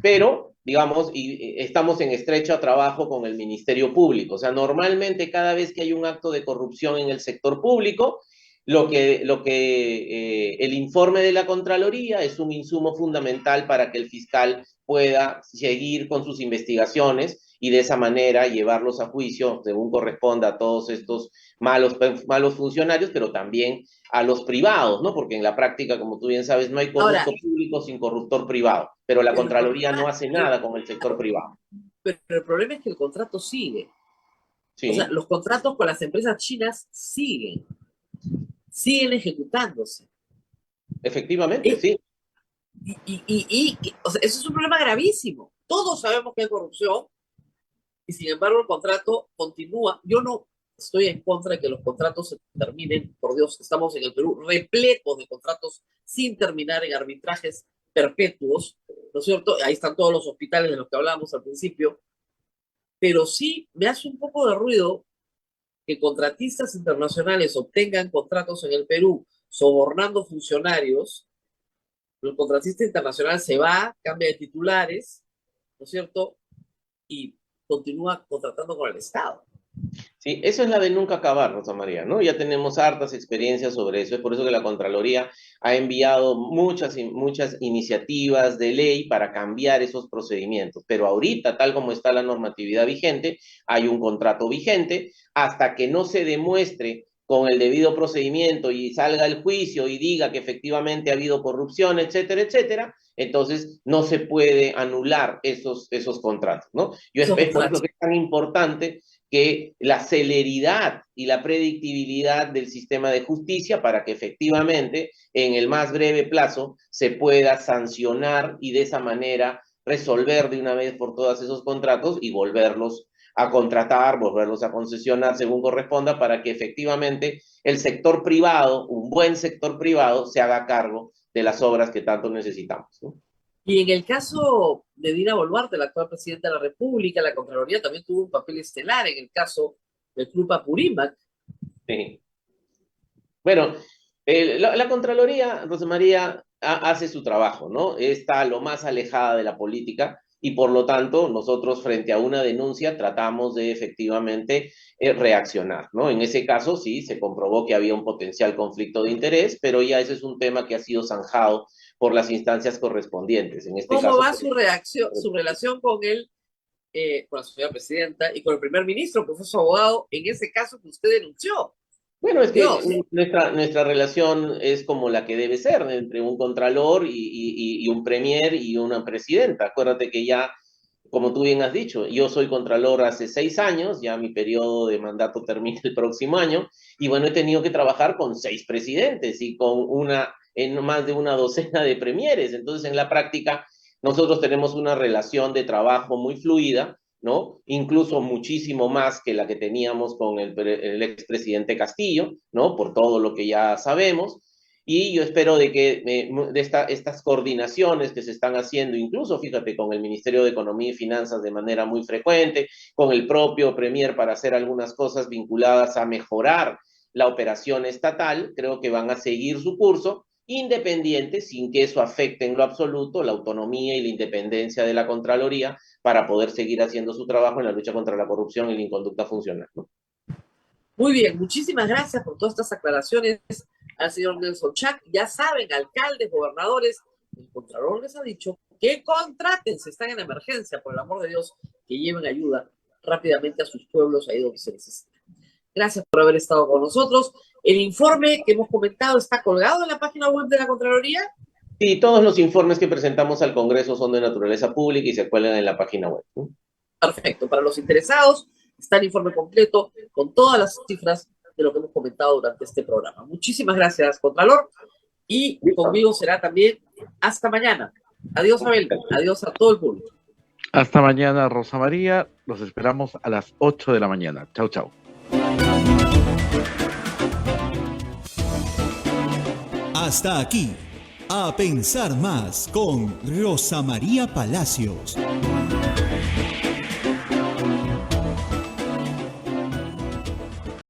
pero digamos, y estamos en estrecho trabajo con el Ministerio Público. O sea, normalmente cada vez que hay un acto de corrupción en el sector público, el informe de la Contraloría es un insumo fundamental para que el fiscal pueda seguir con sus investigaciones y de esa manera llevarlos a juicio según corresponda a todos estos malos funcionarios, pero también a los privados, ¿no? Porque en la práctica, como tú bien sabes, no hay Ahora, corrupto público sin corruptor privado, pero la Contraloría no hace nada con el sector privado. pero el problema es que el contrato sigue. O sea, Sí, los contratos con las empresas chinas siguen ejecutándose. efectivamente, Eh, sí. o sea, eso es un problema gravísimo. Todos sabemos que hay corrupción y sin embargo el contrato continúa. Yo no estoy en contra de que los contratos se terminen. Por Dios, estamos en el Perú repletos de contratos sin terminar en arbitrajes perpetuos, ¿no es cierto? Ahí están todos los hospitales de los que hablábamos al principio. Pero sí me hace un poco de ruido que contratistas internacionales obtengan contratos en el Perú sobornando funcionarios. El contratista internacional se va, cambia de titulares, ¿no es cierto? Y continúa contratando con el Estado. Sí, eso es la de nunca acabar, Rosa María, ¿no? Ya tenemos hartas experiencias sobre eso, es por eso que la Contraloría ha enviado muchas iniciativas de ley para cambiar esos procedimientos, pero ahorita, tal como está la normatividad vigente, hay un contrato vigente, hasta que no se demuestre con el debido procedimiento y salga el juicio y diga que efectivamente ha habido corrupción, etcétera, etcétera, entonces no se puede anular esos contratos, ¿no? Es por eso que es tan importante que la celeridad y la predictibilidad del sistema de justicia para que efectivamente en el más breve plazo se pueda sancionar y de esa manera resolver de una vez por todas esos contratos y volverlos a contratar, volverlos a concesionar según corresponda para que efectivamente el sector privado, un buen sector privado, se haga cargo de las obras que tanto necesitamos, ¿no? Y en el caso de Dina Boluarte, la actual presidenta de la República, la Contraloría también tuvo un papel estelar en el caso del Club Apurímac. Sí. Bueno, la Contraloría, Rosa María, hace su trabajo, ¿no? Está lo más alejada de la política y por lo tanto nosotros frente a una denuncia tratamos de efectivamente reaccionar, ¿no? En ese caso sí, se comprobó que había un potencial conflicto de interés, pero ya ese es un tema que ha sido zanjado por las instancias correspondientes. En este ¿Cómo caso, va su reacción, su relación con la señora presidenta y con el primer ministro, que fue su abogado, en ese caso que usted denunció? bueno, es que Dios. nuestra relación es como la que debe ser entre un contralor y un premier y una presidenta. Acuérdate que ya, como tú bien has dicho, yo soy contralor hace 6 años, ya mi periodo de mandato termina el próximo año, y bueno, he tenido que trabajar con 6 presidentes y en más de una docena de premieres. Entonces, en la práctica, nosotros tenemos una relación de trabajo muy fluida, ¿no? Incluso muchísimo más que la que teníamos con el expresidente Castillo, ¿no? Por todo lo que ya sabemos. Y yo espero de que estas coordinaciones que se están haciendo, incluso, fíjate, con el Ministerio de Economía y Finanzas de manera muy frecuente, con el propio Premier para hacer algunas cosas vinculadas a mejorar la operación estatal, creo que van a seguir su curso independiente, sin que eso afecte en lo absoluto la autonomía y la independencia de la Contraloría para poder seguir haciendo su trabajo en la lucha contra la corrupción y la inconducta funcional, ¿no? Muy bien, muchísimas gracias por todas estas aclaraciones al señor Nelson Chac. Ya saben, alcaldes, gobernadores, el Contralor les ha dicho que contraten, si están en emergencia, por el amor de Dios, que lleven ayuda rápidamente a sus pueblos ahí donde se necesita. Gracias por haber estado con nosotros. El informe que hemos comentado está colgado en la página web de la Contraloría. Y todos los informes que presentamos al Congreso son de naturaleza pública y se cuelgan en la página web, ¿no? Perfecto. Para los interesados, está el informe completo con todas las cifras de lo que hemos comentado durante este programa. Muchísimas gracias, Contralor. Y conmigo será también hasta mañana. Adiós, Abel. Adiós a todo el público. Hasta mañana, Rosa María. Los esperamos a las 8 de la mañana. Chau, chau. Hasta aquí, A Pensar Más con Rosa María Palacios.